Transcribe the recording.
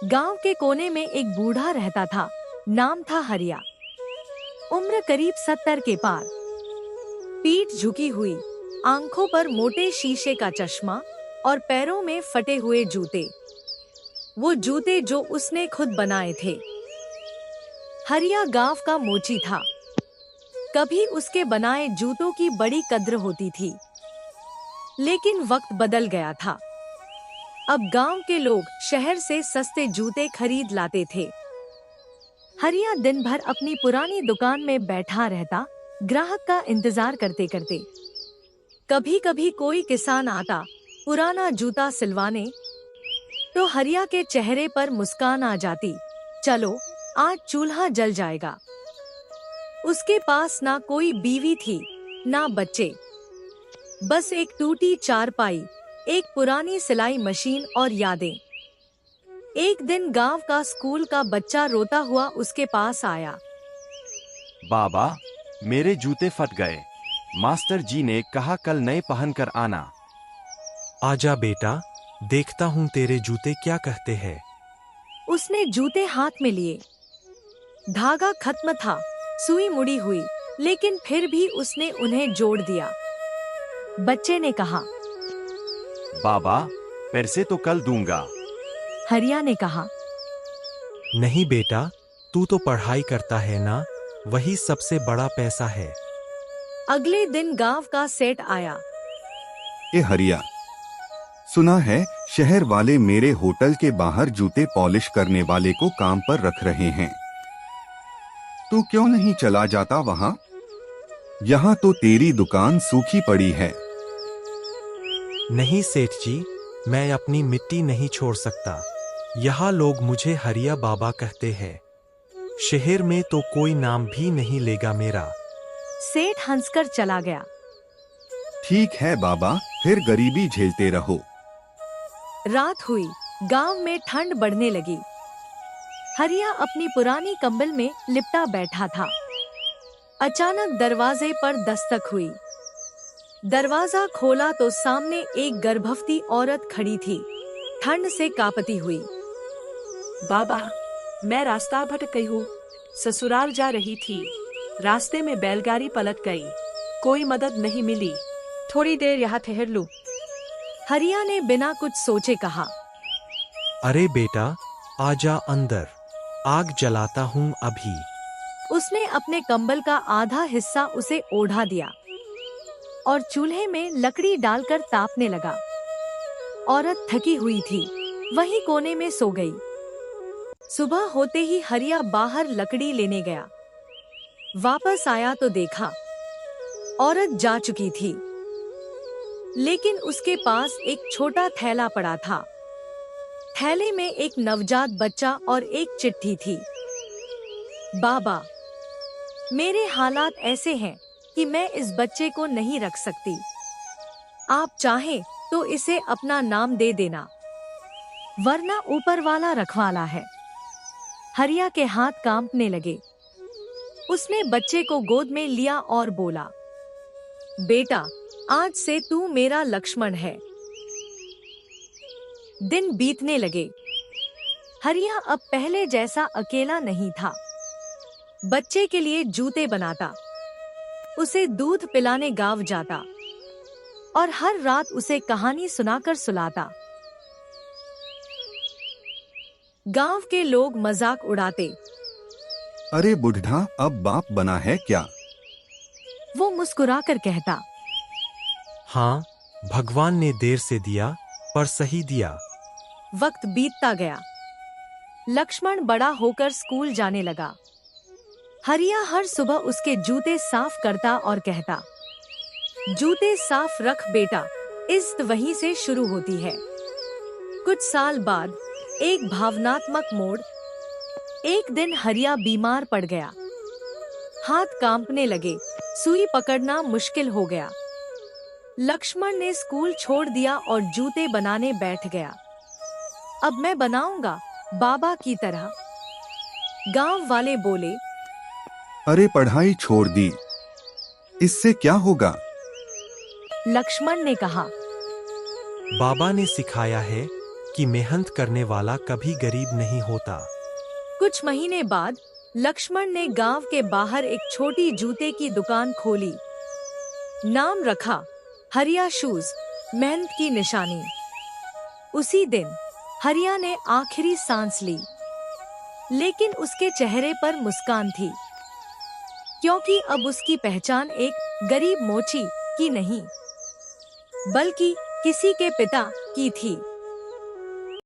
गांव के कोने में एक बूढ़ा रहता था। नाम था हरिया। उम्र करीब 70 के पार। पीठ झुकी हुई, आंखों पर मोटे शीशे का चश्मा और पैरों में फटे हुए जूते। वो जूते जो उसने खुद बनाए थे। हरिया गांव का मोची था। कभी उसके बनाए जूतों की बड़ी कद्र होती थी। लेकिन वक्त बदल गया था। अब गांव के लोग शहर से सस्ते जूते खरीद लाते थे। हरिया दिन भर अपनी पुरानी दुकान में बैठा रहता, ग्राहक का इंतजार करते करते। कभी कभी कोई किसान आता पुराना जूता सिलवाने, तो हरिया के चेहरे पर मुस्कान आ जाती। चलो, आज चूल्हा जल जाएगा। उसके पास ना कोई बीवी थी, ना बच्चे, बस एक टूटी चारपाई, एक पुरानी सिलाई मशीन और यादें। एक दिन गांव का स्कूल का बच्चा रोता हुआ उसके पास आया। बाबा, मेरे जूते फट गए। मास्टर जी ने कहा कल नए पहन कर आना। आजा बेटा, देखता हूँ तेरे जूते क्या कहते हैं। उसने जूते हाथ में लिए। धागा खत्म था, सुई मुड़ी हुई, लेकिन फिर भी उसने उन्हें जोड़ दिया। बच्चे ने कहा, बाबा, पैसे तो कल दूंगा। हरिया ने कहा, नहीं बेटा, तू तो पढ़ाई करता है ना, वही सबसे बड़ा पैसा है। अगले दिन गांव का सेठ आया। ए हरिया, सुना है शहर वाले मेरे होटल के बाहर जूते पॉलिश करने वाले को काम पर रख रहे हैं। तू क्यों नहीं चला जाता वहां? यहाँ तो तेरी दुकान सूखी पड़ी है। नहीं सेठ जी, मैं अपनी मिट्टी नहीं छोड़ सकता। यहाँ लोग मुझे हरिया बाबा कहते हैं। शहर में तो कोई नाम भी नहीं लेगा मेरा। सेठ हंसकर चला गया। ठीक है बाबा, फिर गरीबी झेलते रहो। रात हुई, गांव में ठंड बढ़ने लगी। हरिया अपनी पुरानी कंबल में लिपटा बैठा था। अचानक दरवाजे पर दस्तक हुई। दरवाजा खोला तो सामने एक गर्भवती औरत खड़ी थी, ठंड से कांपती हुई। बाबा, मैं रास्ता भटक गई हूँ। ससुराल जा रही थी, रास्ते में बैलगाड़ी पलट गई। कोई मदद नहीं मिली। थोड़ी देर यहाँ ठहर लूं। हरिया ने बिना कुछ सोचे कहा। अरे बेटा, आजा अंदर, आग जलाता हूँ अभी। उसने अपने कंबल का आधा हिस्सा उसे ओढ़ा दिया और चूल्हे में लकड़ी डालकर तापने लगा। औरत थकी हुई थी, वहीं कोने में सो गई। सुबह होते ही हरिया बाहर लकड़ी लेने गया। वापस आया तो देखा औरत जा चुकी थी, लेकिन उसके पास एक छोटा थैला पड़ा था। थैले में एक नवजात बच्चा और एक चिट्ठी थी। बाबा, मेरे हालात ऐसे हैं कि मैं इस बच्चे को नहीं रख सकती। आप चाहें तो इसे अपना नाम दे देना, वरना ऊपर वाला रखवाला है। हरिया के हाथ कांपने लगे। उसने बच्चे को गोद में लिया और बोला, बेटा, आज से तू मेरा लक्ष्मण है। दिन बीतने लगे। हरिया अब पहले जैसा अकेला नहीं था। बच्चे के लिए जूते बनाता, उसे दूध पिलाने गांव जाता और हर रात उसे कहानी सुनाकर सुलाता। गांव के लोग मजाक उड़ाते। अरे बुढ़ा, अब बाप बना है क्या? वो मुस्कुराकर कहता, हाँ, भगवान ने देर से दिया पर सही दिया। वक्त बीतता गया। लक्ष्मण बड़ा होकर स्कूल जाने लगा। हरिया हर सुबह उसके जूते साफ करता और कहता, जूते साफ रख बेटा, इज्जत वहीं से शुरू होती है। कुछ साल बाद एक भावनात्मक मोड़। एक दिन हरिया बीमार पड़ गया। हाथ कांपने लगे, सुई पकड़ना मुश्किल हो गया। लक्ष्मण ने स्कूल छोड़ दिया और जूते बनाने बैठ गया। अब मैं बनाऊंगा, बाबा की तरह। गांव वाले बोले, अरे पढ़ाई छोड़ दी, इससे क्या होगा? लक्ष्मण ने कहा, बाबा ने सिखाया है, कि मेहनत करने वाला कभी गरीब नहीं होता। कुछ महीने बाद लक्ष्मण ने गांव के बाहर एक छोटी जूते की दुकान खोली। नाम रखा हरिया शूज, मेहनत की निशानी। उसी दिन हरिया ने आखिरी सांस ली, लेकिन उसके चेहरे पर मुस्कान थी, क्योंकि अब उसकी पहचान एक गरीब मोची की नहीं, बल्कि किसी के पिता की थी।